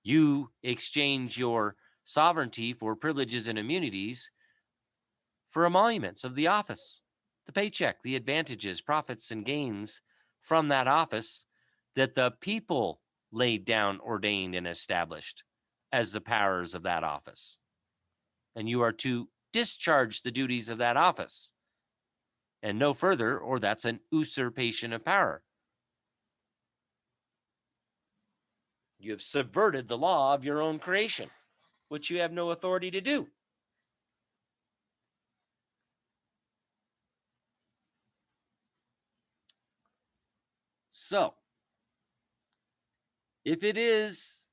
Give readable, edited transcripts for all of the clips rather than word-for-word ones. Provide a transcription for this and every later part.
You exchange your sovereignty for privileges and immunities for emoluments of the office, the paycheck, the advantages, profits, and gains from that office that the people laid down, ordained, and established as the powers of that office. And you are to discharge the duties of that office and no further, or that's an usurpation of power. You have subverted the law of your own creation, which you have no authority to do. So, if it is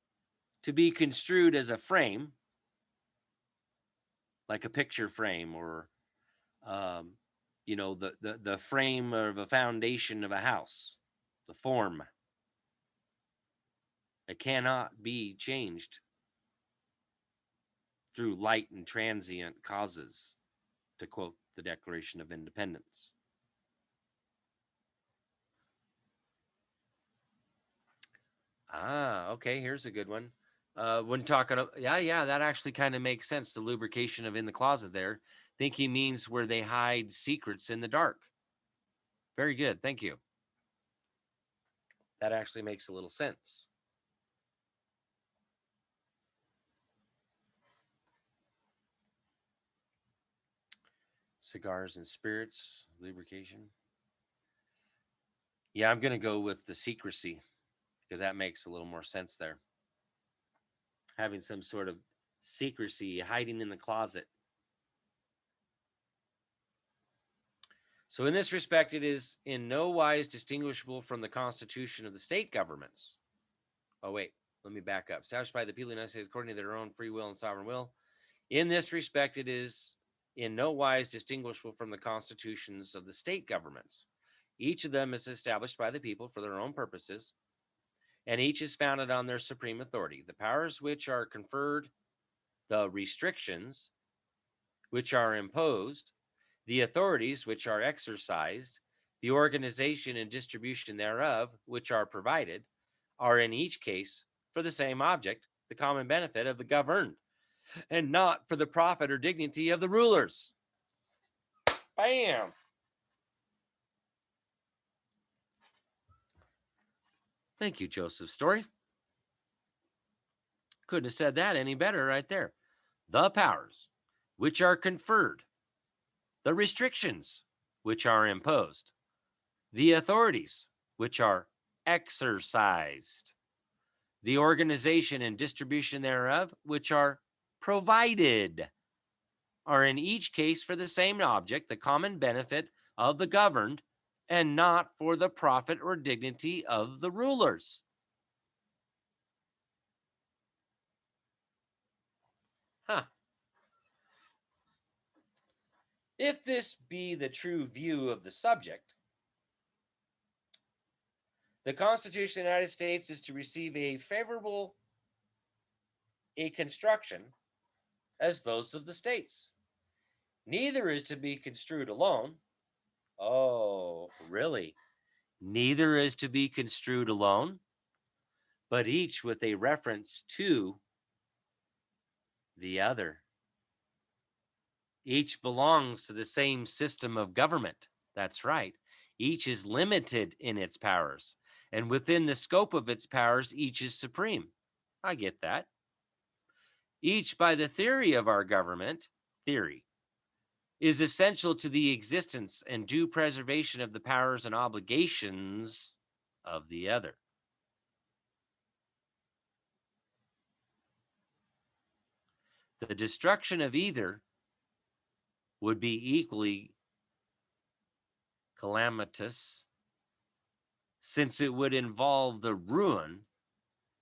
to be construed as a frame, like a picture frame, or the frame of a foundation of a house, the form, it cannot be changed through light and transient causes, to quote the Declaration of Independence. Okay, here's a good one. When talking, that actually kind of makes sense. The lubrication of in the closet there. Think he means where they hide secrets in the dark. Very good. Thank you. That actually makes a little sense. Cigars and spirits, lubrication. Yeah, I'm going to go with the secrecy because that makes a little more sense there. Having some sort of secrecy, hiding in the closet. So in this respect, it is in no wise distinguishable from the constitution of the state governments. Oh, wait, let me back up. Established by the people of the United States according to their own free will and sovereign will. In this respect, it is in no wise distinguishable from the constitutions of the state governments. Each of them is established by the people for their own purposes, and each is founded on their supreme authority. The powers which are conferred, the restrictions which are imposed, the authorities which are exercised, the organization and distribution thereof which are provided, are in each case for the same object, the common benefit of the governed, and not for the profit or dignity of the rulers. Bam! Thank you, Joseph Story. Couldn't have said that any better right there. The powers which are conferred, the restrictions which are imposed, the authorities which are exercised, the organization and distribution thereof which are provided, are in each case for the same object, the common benefit of the governed, and not for the profit or dignity of the rulers. Huh. If this be the true view of the subject, the Constitution of the United States is to receive a construction as those of the states. Neither is to be construed alone. Oh, really? Neither is to be construed alone, but each with a reference to the other. Each belongs to the same system of government. That's right. Each is limited in its powers, and within the scope of its powers, each is supreme. I get that. Each, by the theory of our government, theory, is essential to the existence and due preservation of the powers and obligations of the other. The destruction of either would be equally calamitous, since it would involve the ruin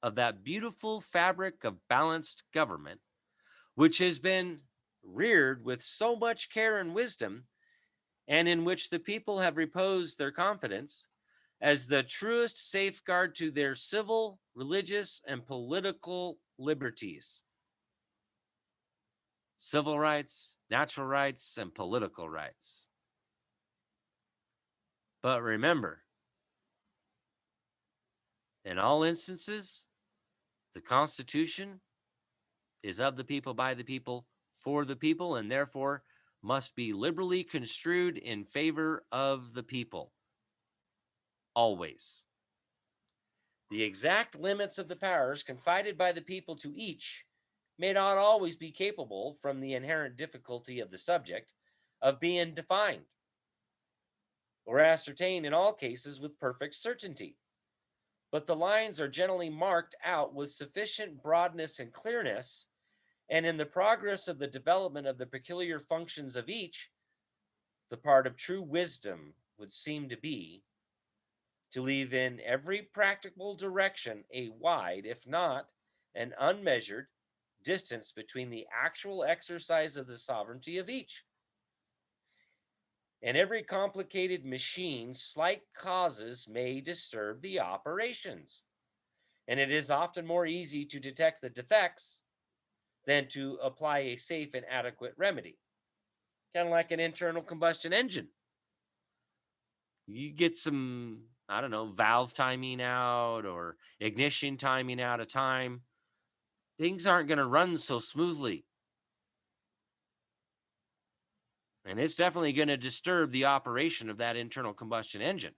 of that beautiful fabric of balanced government, which has been reared with so much care and wisdom, and in which the people have reposed their confidence as the truest safeguard to their civil, religious, and political liberties. Civil rights, natural rights, and political rights. But remember, in all instances, The Constitution is of the people, by the people, for the people, and therefore must be liberally construed in favor of the people. Always. The exact limits of the powers confided by the people to each may not always be capable, from the inherent difficulty of the subject, of being defined or ascertained in all cases with perfect certainty. But the lines are generally marked out with sufficient broadness and clearness, and in the progress of the development of the peculiar functions of each, the part of true wisdom would seem to be to leave in every practicable direction a wide, if not an unmeasured, distance between the actual exercise of the sovereignty of each. In every complicated machine, slight causes may disturb the operations, and it is often more easy to detect the defects than to apply a safe and adequate remedy. Kind of like an internal combustion engine. You get some, I don't know, valve timing out or ignition timing out of time, things aren't going to run so smoothly. And it's definitely going to disturb the operation of that internal combustion engine.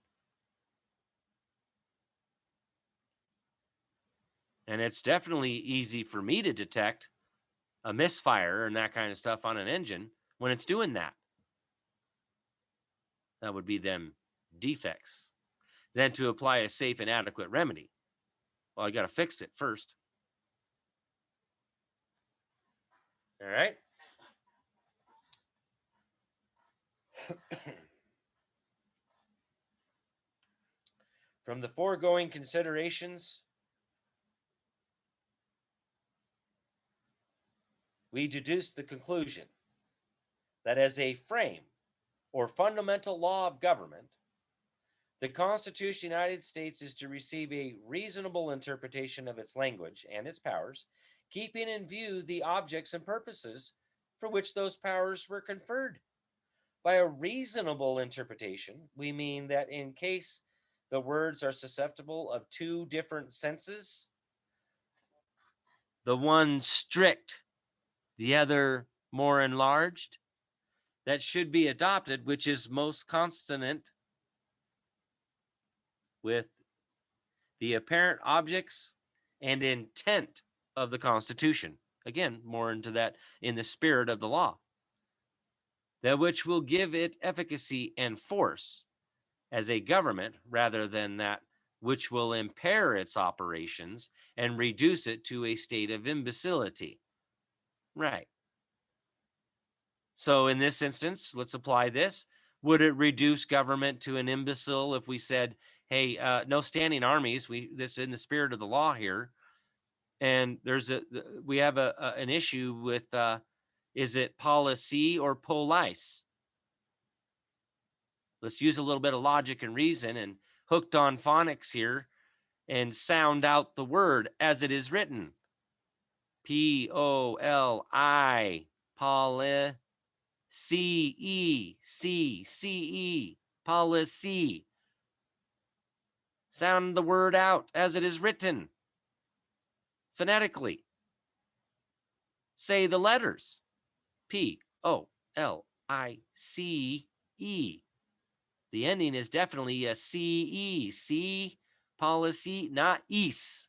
And it's definitely easy for me to detect a misfire and that kind of stuff on an engine when it's doing that. That would be them defects. Then to apply a safe and adequate remedy. Well, I got to fix it first. All right. From the foregoing considerations, we deduce the conclusion that as a frame or fundamental law of government, the Constitution of the United States is to receive a reasonable interpretation of its language and its powers, keeping in view the objects and purposes for which those powers were conferred. By a reasonable interpretation, we mean that in case the words are susceptible of two different senses, the one strict, the other more enlarged, that should be adopted, which is most consonant with the apparent objects and intent of the Constitution. Again, more into that in the spirit of the law. That which will give it efficacy and force as a government, rather than that which will impair its operations and reduce it to a state of imbecility. Right. So in this instance, let's apply this. Would it reduce government to an imbecile if we said, hey, no standing armies, this in the spirit of the law here, and we have an issue with, is it policy or police? Let's use a little bit of logic and reason and hooked on phonics here and sound out the word as it is written. P-O-L-I, policy, C-E, policy. Sound the word out as it is written. Phonetically. Say the letters. P-O-L-I-C-E. The ending is definitely a C-E. C, policy, not ease.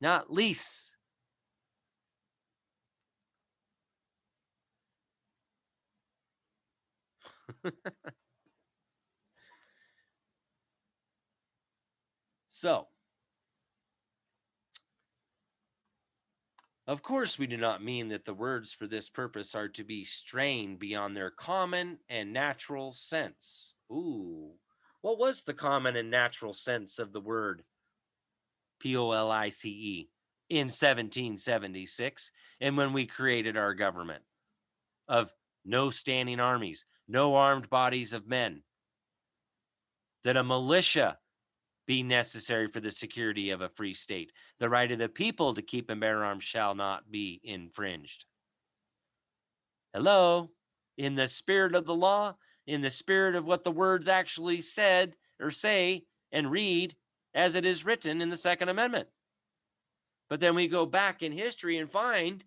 Not lease. So, of course, we do not mean that the words for this purpose are to be strained beyond their common and natural sense. Ooh, what was the common and natural sense of the word police in 1776 and when we created our government? Of no standing armies, no armed bodies of men, that a militia be necessary for the security of a free state. The right of the people to keep and bear arms shall not be infringed. Hello? In the spirit of the law, in the spirit of what the words actually said or say and read as it is written in the Second Amendment. But then we go back in history and find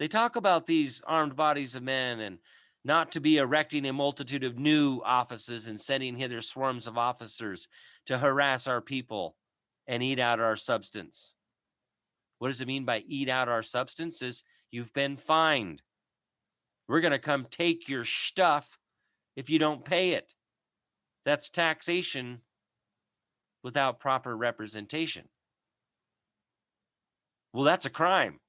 they talk about these armed bodies of men and not to be erecting a multitude of new offices and sending hither swarms of officers to harass our people and eat out our substance. What does it mean by eat out our substance? Is you've been fined. We're going to come take your stuff if you don't pay it. That's taxation without proper representation. Well, that's a crime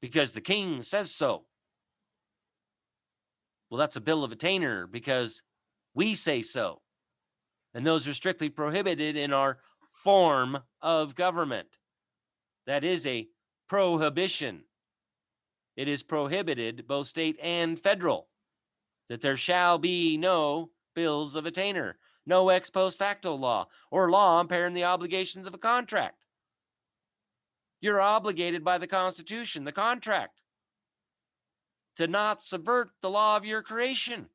because the king says so. Well, that's a bill of attainder because we say so. And those are strictly prohibited in our form of government. That is a prohibition. It is prohibited, both state and federal, that there shall be no bills of attainder, no ex post facto law, or law impairing the obligations of a contract. You're obligated by the Constitution, the contract, to not subvert the law of your creation.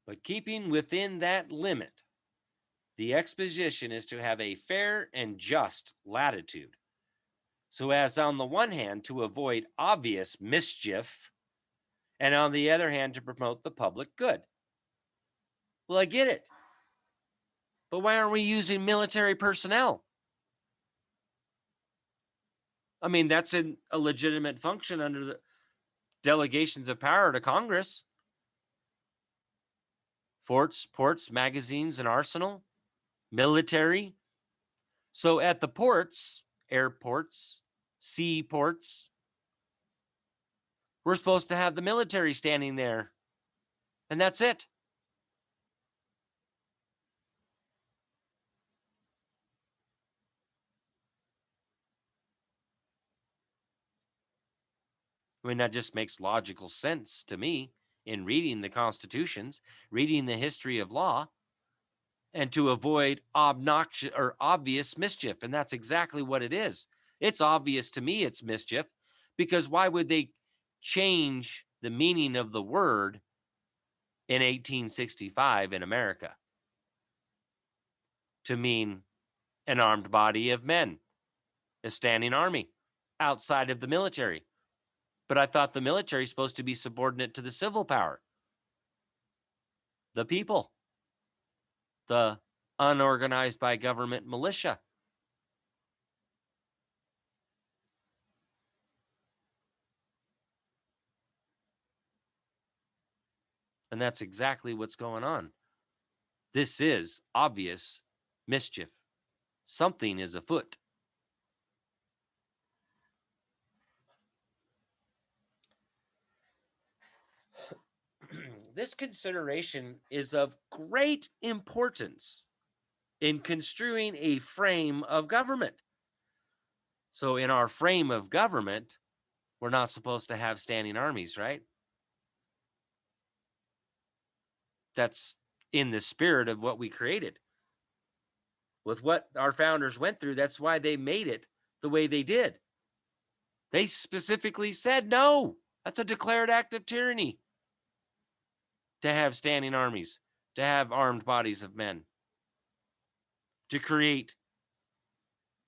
But keeping within that limit, the exposition is to have a fair and just latitude, so as on the one hand to avoid obvious mischief, and on the other hand to promote the public good. Well, I get it. But why aren't we using military personnel? I mean, that's a legitimate function under the delegations of power to Congress. Forts, ports, magazines, and arsenal, military. So at the ports, airports, seaports, we're supposed to have the military standing there. And that's it. I mean, that just makes logical sense to me in reading the constitutions, reading the history of law, and to avoid obnoxious or obvious mischief. And that's exactly what it is. It's obvious to me it's mischief, because why would they change the meaning of the word in 1865 in America to mean an armed body of men, a standing army outside of the military? But I thought the military is supposed to be subordinate to the civil power, the people, the unorganized by government militia. And that's exactly what's going on. This is obvious mischief. Something is afoot. This consideration is of great importance in construing a frame of government. So in our frame of government, we're not supposed to have standing armies, right? That's in the spirit of what we created. With what our founders went through, that's why they made it the way they did. They specifically said, no, that's a declared act of tyranny to have standing armies, to have armed bodies of men, to create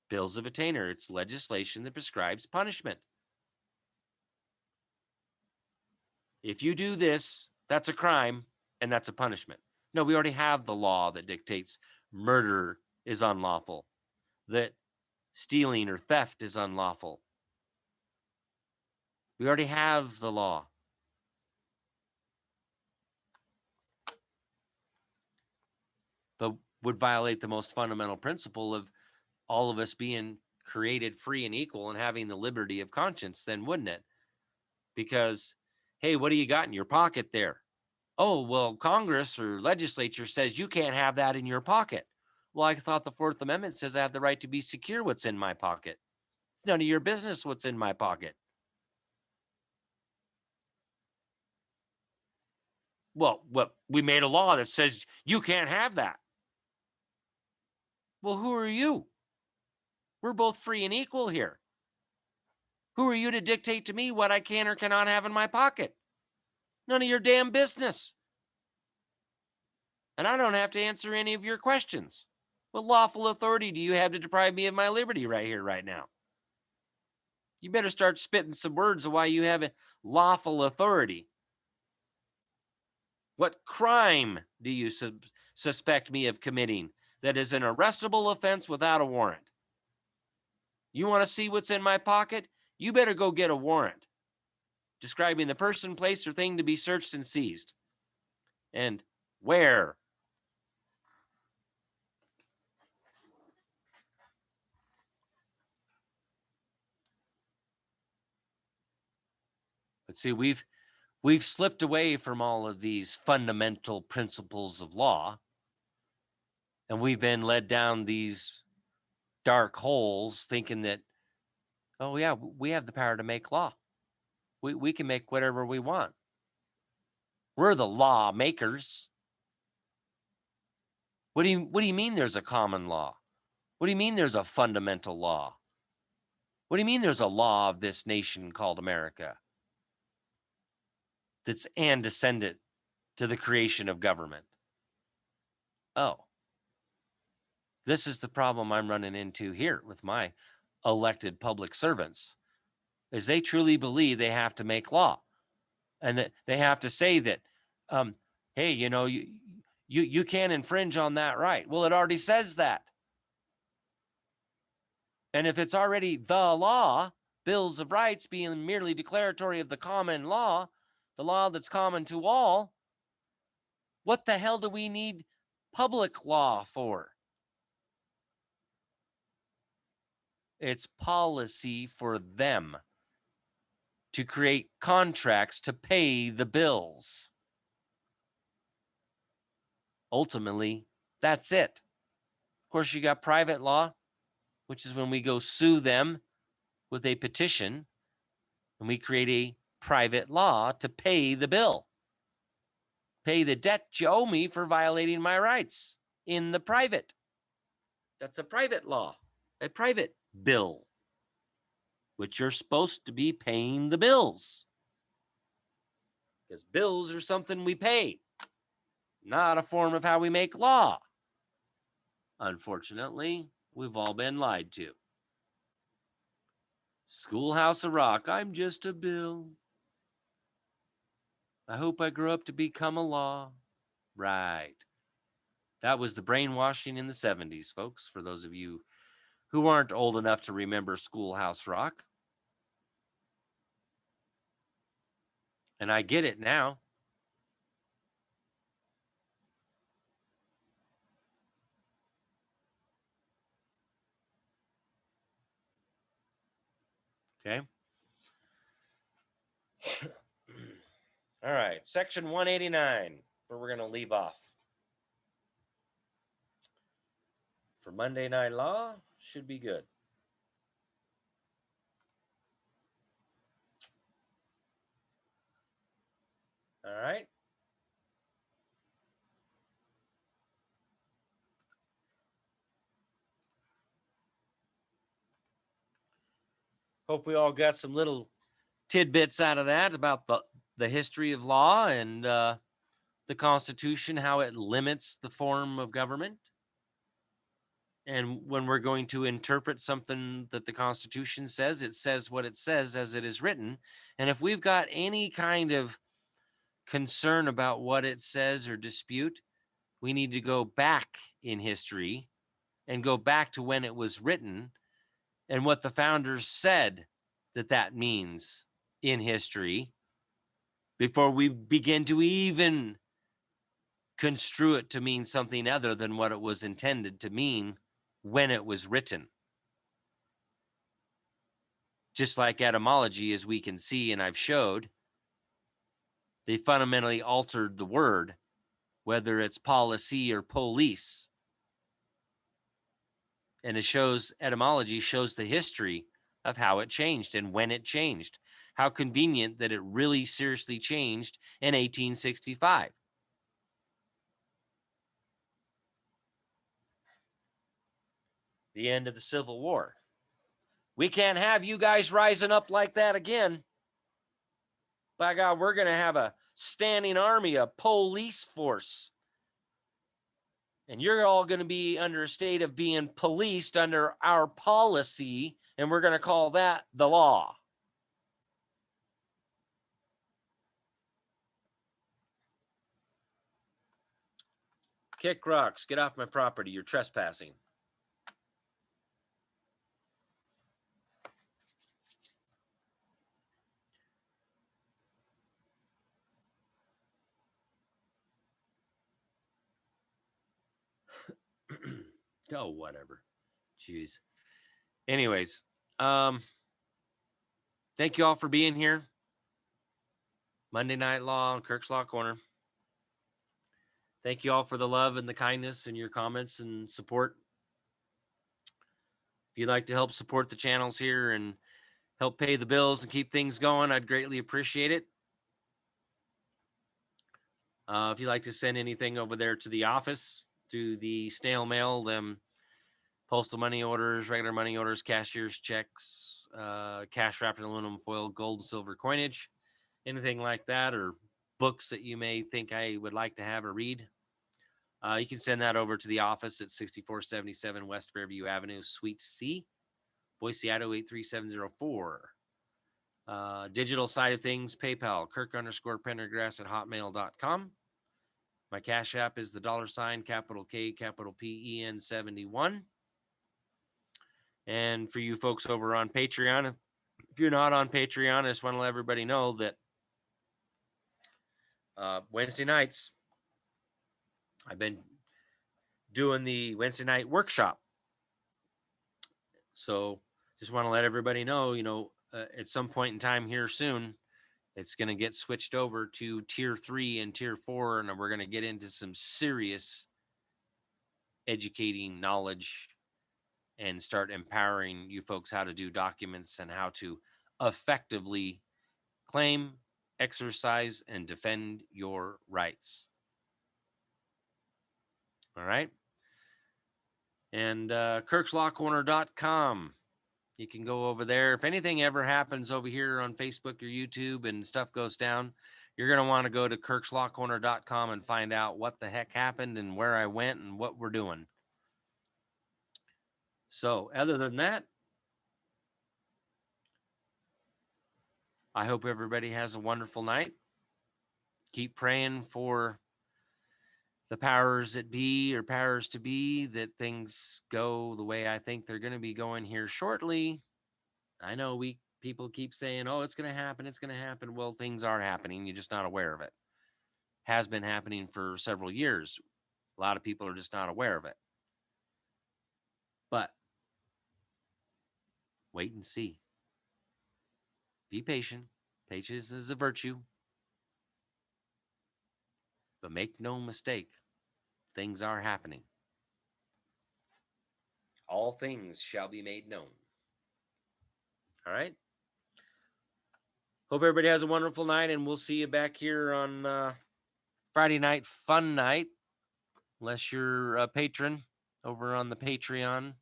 bills of attainder. It's legislation that prescribes punishment. If you do this, that's a crime and that's a punishment. No, we already have the law that dictates murder is unlawful, that stealing or theft is unlawful. We already have the law. But would violate the most fundamental principle of all of us being created free and equal and having the liberty of conscience, then wouldn't it? Because, hey, what do you got in your pocket there? Oh, well, Congress or legislature says you can't have that in your pocket. Well, I thought the Fourth Amendment says I have the right to be secure what's in my pocket. It's none of your business what's in my pocket. Well, we made a law that says you can't have that. Well, who are you? We're both free and equal here. Who are you to dictate to me what I can or cannot have in my pocket? None of your damn business. And I don't have to answer any of your questions. What lawful authority do you have to deprive me of my liberty right here, right now? You better start spitting some words of why you have a lawful authority. What crime do you suspect me of committing that is an arrestable offense without a warrant? You want to see what's in my pocket? You better go get a warrant describing the person, place, or thing to be searched and seized. And where? But see, we've slipped away from all of these fundamental principles of law, and we've been led down these dark holes thinking that, oh yeah, we have the power to make law. We can make whatever we want. We're the law makers. What do you mean there's a common law? What do you mean there's a fundamental law? What do you mean there's a law of this nation called America that's antecedent to the creation of government? Oh, this is the problem I'm running into here with my elected public servants, is they truly believe they have to make law, and that they have to say that, hey, you can't infringe on that right. Well, it already says that. And if it's already the law, bills of rights being merely declaratory of the common law, the law that's common to all, what the hell do we need public law for? It's policy for them to create contracts to pay the bills. Ultimately, that's it. Of course, you got private law, which is when we go sue them with a petition, and we create a private law to pay the bill, pay the debt you owe me for violating my rights in the private. That's a private law, a private bill, which you're supposed to be paying the bills, because bills are something we pay, not a form of how we make law. Unfortunately, we've all been lied to. Schoolhouse of Rock, I'm just a bill. I hope I grow up to become a law. Right. That was the brainwashing in the 70s, folks, for those of you who aren't old enough to remember Schoolhouse Rock. And I get it now. Okay. All right. Section 189, where we're going to leave off. For Monday Night Law, should be good. All right. Hope we all got some little tidbits out of that about the history of law and the Constitution, how it limits the form of government. And when we're going to interpret something that the Constitution says, it says what it says as it is written. And if we've got any kind of concern about what it says or dispute, we need to go back in history and go back to when it was written and what the founders said that means in history before we begin to even construe it to mean something other than what it was intended to mean when it was written. Just like etymology, as we can see and I've showed, they fundamentally altered the word, whether it's policy or police. And it shows, etymology shows the history of how it changed and when it changed. How convenient that it really seriously changed in 1865. The end of the Civil War. We can't have you guys rising up like that again. By God, we're going to have a standing army, a police force. And you're all going to be under a state of being policed under our policy, and we're going to call that the law. Kick rocks. Get off my property. You're trespassing. Oh, whatever. Jeez. Anyways, thank you all for being here. Monday Night Law, Kirk's Law Corner. Thank you all for the love and the kindness and your comments and support. If you'd like to help support the channels here and help pay the bills and keep things going, I'd greatly appreciate it. If you'd like to send anything over there to the office, to the snail mail, them postal money orders, regular money orders, cashier's checks, cash wrapped in aluminum foil, gold and silver coinage, anything like that, or books that you may think I would like to have or read, you can send that over to the office at 6477 West Fairview Avenue, Suite C, Boise, Idaho 83704. Digital side of things, PayPal, Kirk_Pendergrass at hotmail.com. My Cash App is the $, capital K, capital PEN 71. And for you folks over on Patreon, if you're not on Patreon, I just want to let everybody know that Wednesday nights, I've been doing the Wednesday night workshop. So just want to let everybody know, at some point in time here soon, it's going to get switched over to tier 3 and tier 4. And we're going to get into some serious educating knowledge and start empowering you folks how to do documents and how to effectively claim, exercise, and defend your rights. All right. And kirkslawcorner.com. You can go over there. If anything ever happens over here on Facebook or YouTube and stuff goes down, you're going to want to go to kirkslawcorner.com and find out what the heck happened and where I went and what we're doing. So other than that, I hope everybody has a wonderful night. Keep praying for the powers that be or powers to be that things go the way I think they're going to be going here shortly. I know people keep saying, oh, it's going to happen. It's going to happen. Well, things are happening. You're just not aware of it. Has been happening for several years. A lot of people are just not aware of it. But wait and see. Be patient. Patience is a virtue. But make no mistake, things are happening. All things shall be made known. All right. Hope everybody has a wonderful night, and we'll see you back here on Friday night fun night, unless you're a patron over on the Patreon.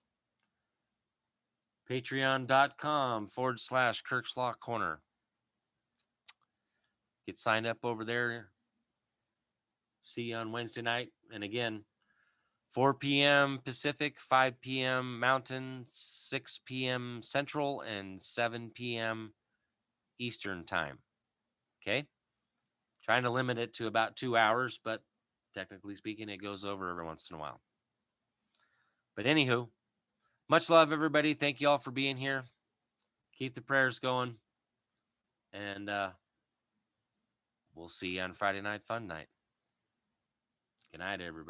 Patreon.com/Kirk's Law Corner. Get signed up over there. See you on Wednesday night. And again, 4 p.m. Pacific, 5 p.m. Mountain, 6 p.m. Central, and 7 p.m. Eastern time. Okay? Trying to limit it to about 2 hours, but technically speaking, it goes over every once in a while. But anywho, much love, everybody. Thank you all for being here. Keep the prayers going. And we'll see you on Friday Night Fun Night. Good night, everybody.